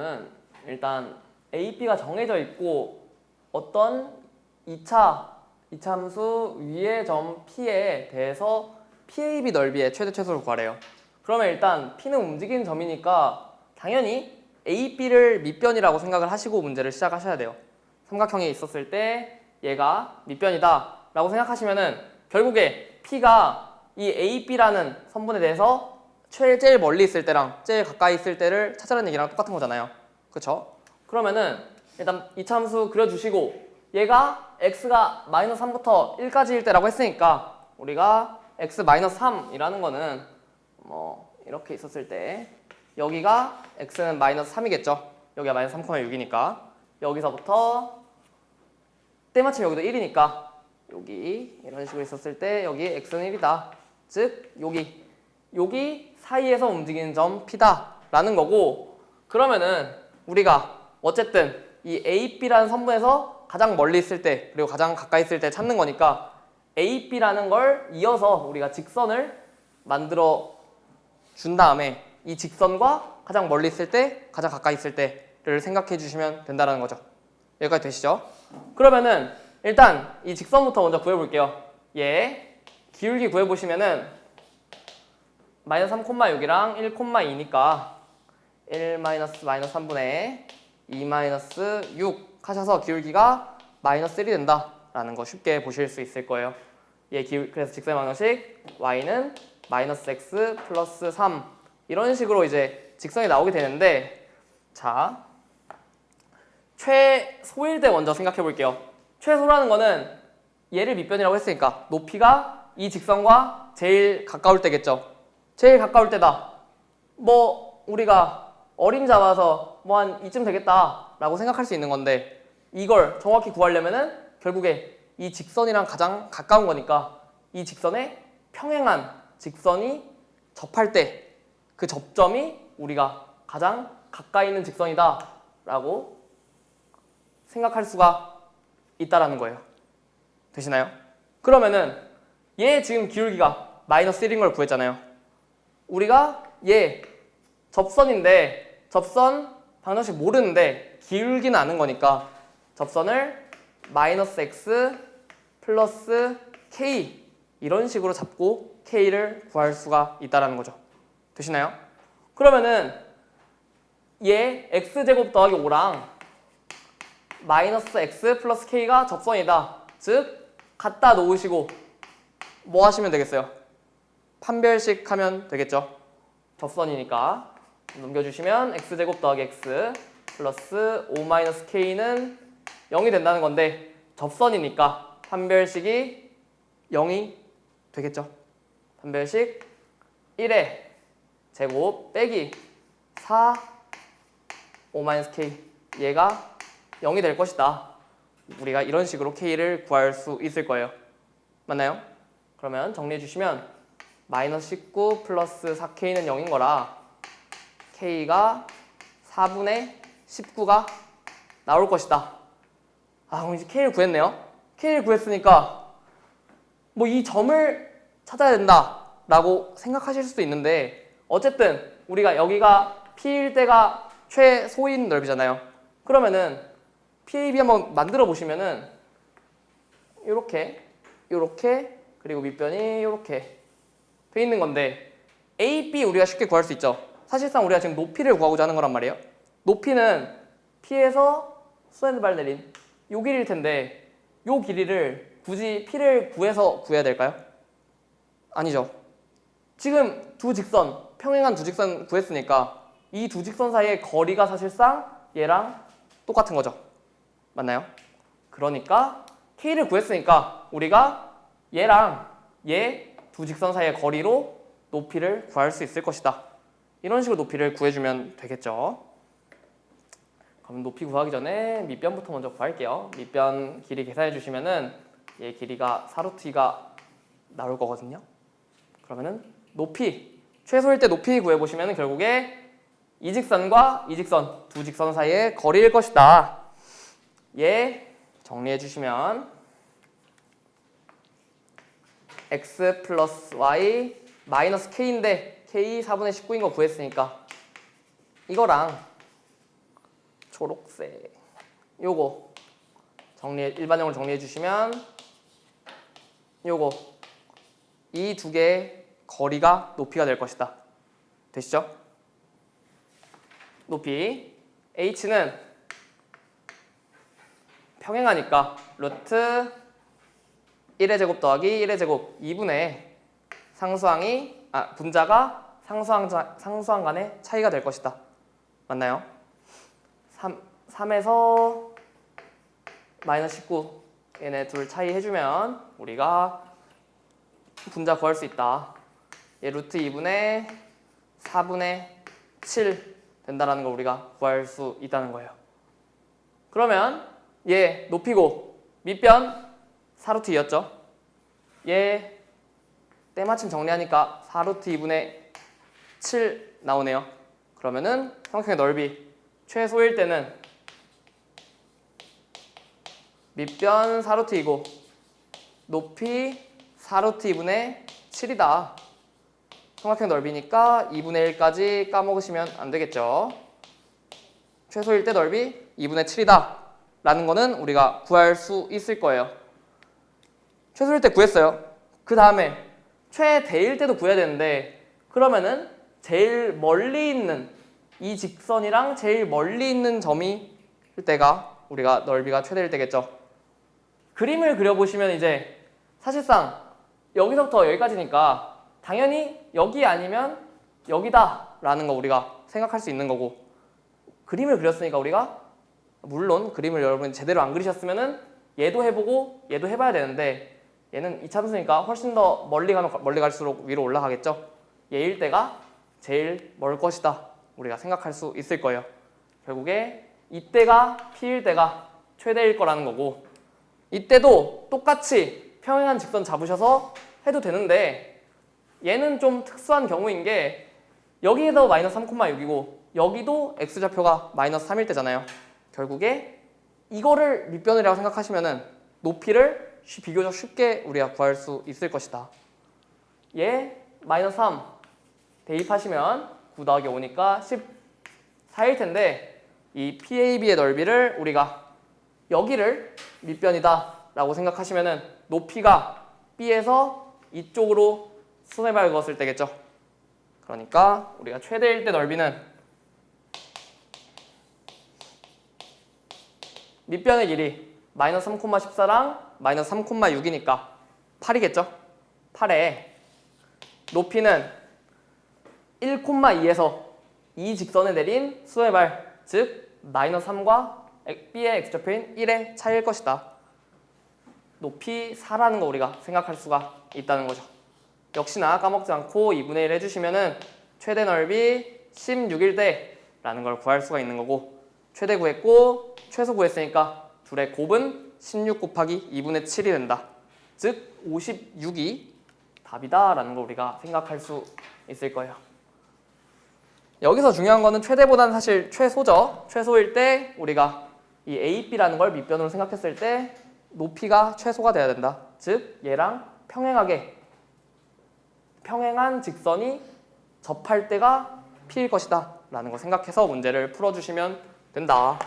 보시면은 일단 A, B가 정해져 있고 어떤 이차함수 위의 점 P에 대해서 PAB 넓이의 최대 최소를 구하래요. 그러면 일단 P는 움직이는 점이니까 당연히 A, B를 밑변이라고 생각을 하시고 문제를 시작하셔야 돼요. 삼각형이 있었을 때 얘가 밑변이다 라고 생각하시면은 결국에 P가 이 A, B라는 선분에 대해서 제일 멀리 있을 때랑 제일 가까이 있을 때를 찾으라는 얘기랑 똑같은 거잖아요. 그쵸? 그러면은 일단 이차함수 그려주시고 얘가 x가 -3부터 1까지일 때라고 했으니까 우리가 x-3이라는 거는 뭐 이렇게 있었을 때 여기가 x는 -3이겠죠. 여기가 -3,6이니까 여기서부터 때마침 여기도 1이니까 여기 이런 식으로 있었을 때 여기 x는 1이다. 즉 여기 사이에서 움직이는 점 P다 라는 거고, 그러면은 우리가 어쨌든 이 A, B라는 선분에서 가장 멀리 있을 때 그리고 가장 가까이 있을 때 찾는 거니까 A, B라는 걸 이어서 우리가 직선을 만들어 준 다음에 이 직선과 가장 멀리 있을 때 가장 가까이 있을 때를 생각해 주시면 된다는 거죠. 여기까지 되시죠? 그러면은 일단 이 직선부터 먼저 구해볼게요. 얘 기울기 구해보시면은 -3,6이랑 1,2니까 1-3분의 2-6 하셔서 기울기가 -1이 된다라는 거 쉽게 보실 수 있을 거예요. 그래서 직선의 방정식 y는 -x 플러스 3 이런 식으로 이제 직선이 나오게 되는데, 자 최소일 때 먼저 생각해 볼게요. 최소라는 거는 얘를 밑변이라고 했으니까 높이가 이 직선과 제일 가까울 때겠죠. 제일 가까울 때다. 뭐 우리가 어림 잡아서 뭐 한 이쯤 되겠다 라고 생각할 수 있는 건데, 이걸 정확히 구하려면은 결국에 이 직선이랑 가장 가까운 거니까 이 직선에 평행한 직선이 접할 때 그 접점이 우리가 가장 가까이 있는 직선이다 라고 생각할 수가 있다라는 거예요. 되시나요? 그러면은 얘 지금 기울기가 -1인 걸 구했잖아요. 우리가 얘 접선인데 접선 방정식 모르는데 기울기는 아는 거니까 접선을 -x 플러스 k 이런 식으로 잡고 k를 구할 수가 있다는 거죠. 되시나요? 그러면은 얘 x제곱 더하기 5랑 -x 플러스 k가 접선이다. 즉 갖다 놓으시고 뭐 하시면 되겠어요? 판별식 하면 되겠죠. 접선이니까 넘겨주시면 x제곱 더하기 x 플러스 5-k는 0이 된다는 건데 접선이니까 판별식이 0이 되겠죠. 판별식 1의 제곱 빼기 4 5-k 얘가 0이 될 것이다. 우리가 이런 식으로 k를 구할 수 있을 거예요. 맞나요? 그러면 정리해 주시면 -19 플러스 4k는 0인 거라 k가 4분의 19가 나올 것이다. 아, 그럼 이제 k를 구했네요. k를 구했으니까 뭐 이 점을 찾아야 된다 라고 생각하실 수도 있는데, 어쨌든 우리가 여기가 P일 때가 최소인 넓이잖아요. 그러면은 PAB 한번 만들어 보시면은 요렇게 그리고 밑변이 요렇게 돼 있는 건데 AB 우리가 쉽게 구할 수 있죠. 사실상 우리가 지금 높이를 구하고자 하는 거란 말이에요. 높이는 P에서 수엔발 내린 요 길이일 텐데 요 길이를 굳이 P를 구해서 구해야 될까요? 아니죠. 지금 평행한 두 직선 구했으니까 이 두 직선 사이의 거리가 사실상 얘랑 똑같은 거죠. 맞나요? 그러니까 K를 구했으니까 우리가 얘랑 얘 두 직선 사이의 거리로 높이를 구할 수 있을 것이다. 이런 식으로 높이를 구해주면 되겠죠. 그럼 높이 구하기 전에 밑변부터 먼저 구할게요. 밑변 길이 계산해 주시면은 얘 길이가 4루트2가 나올 거거든요. 그러면은 높이, 최소일 때 높이 구해보시면은 결국에 이 직선과 이 직선, 두 직선 사이의 거리일 것이다. 얘 정리해 주시면 x 플러스 y 마이너스 k인데 k 4분의 19인 거 구했으니까 이거랑 초록색. 요거 일반형으로 정리해 주시면 요거 이 두 개의 거리가 높이가 될 것이다. 되시죠? 높이 h는 평행하니까 루트 1의 제곱 더하기 1의 제곱 2분의 분자가 상수항 간의 차이가 될 것이다. 맞나요? 3에서 마이너스 19 얘네 둘 차이 해주면 우리가 분자 구할 수 있다. 얘 루트 2분의 4분의 7 된다라는 걸 우리가 구할 수 있다는 거예요. 그러면 얘 높이고 밑변 4루트 2였죠. 얘 때마침 정리하니까 4루트 2분의 7 나오네요. 그러면은 삼각형의 넓이 최소일 때는 밑변 4루트 2고 높이 4루트 2분의 7이다. 삼각형 넓이니까 2분의 1까지 까먹으시면 안 되겠죠. 최소일 때 넓이 2분의 7이다 라는 거는 우리가 구할 수 있을 거예요. 최소일 때 구했어요. 그 다음에 최대일 때도 구해야 되는데 그러면은 제일 멀리 있는 이 직선이랑 제일 멀리 있는 점이 때가 우리가 넓이가 최대일 때겠죠. 그림을 그려보시면 이제 사실상 여기서부터 여기까지니까 당연히 여기 아니면 여기다 라는 거 우리가 생각할 수 있는 거고, 그림을 그렸으니까 우리가 물론 그림을 여러분이 제대로 안 그리셨으면은 얘도 해보고 얘도 해봐야 되는데 얘는 이차함수니까 훨씬 더 멀리 가면 멀리 갈수록 위로 올라가겠죠. 얘일 때가 제일 멀 것이다 우리가 생각할 수 있을 거예요. 결국에 이때가 P일 때가 최대일 거라는 거고, 이때도 똑같이 평행한 직선 잡으셔서 해도 되는데 얘는 좀 특수한 경우인 게 여기에도 마이너스 3,6이고 여기도 x좌표가 마이너스 3일 때잖아요. 결국에 이거를 밑변이라고 생각하시면은 높이를 비교적 쉽게 우리가 구할 수 있을 것이다. 얘 마이너스 3 대입하시면 9 더하기 5니까 14일 텐데 이 PAB의 넓이를 우리가 여기를 밑변이다 라고 생각하시면은 높이가 B에서 이쪽으로 수세발 그었을 때겠죠. 그러니까 우리가 최대일 때 넓이는 밑변의 길이 마이너스 3,14랑 마이너스 3,6이니까 8이겠죠. 8에 높이는 1,2에서 이 직선에 내린 수의 발, 즉 마이너스 3과 B의 x좌표인 1의 차이일 것이다. 높이 4라는 거 우리가 생각할 수가 있다는 거죠. 역시나 까먹지 않고 2분의 1 해주시면은 최대 넓이 16일 때 라는 걸 구할 수가 있는 거고, 최대 구했고 최소 구했으니까 둘의 곱은 16 곱하기 2분의 7이 된다. 즉 56이 답이다 라는 걸 우리가 생각할 수 있을 거예요. 여기서 중요한 거는 최대보다는 사실 최소죠. 최소일 때 우리가 이 A, B라는 걸 밑변으로 생각했을 때 높이가 최소가 돼야 된다. 즉 얘랑 평행한 직선이 접할 때가 P일 것이다 라는 거 생각해서 문제를 풀어주시면 된다.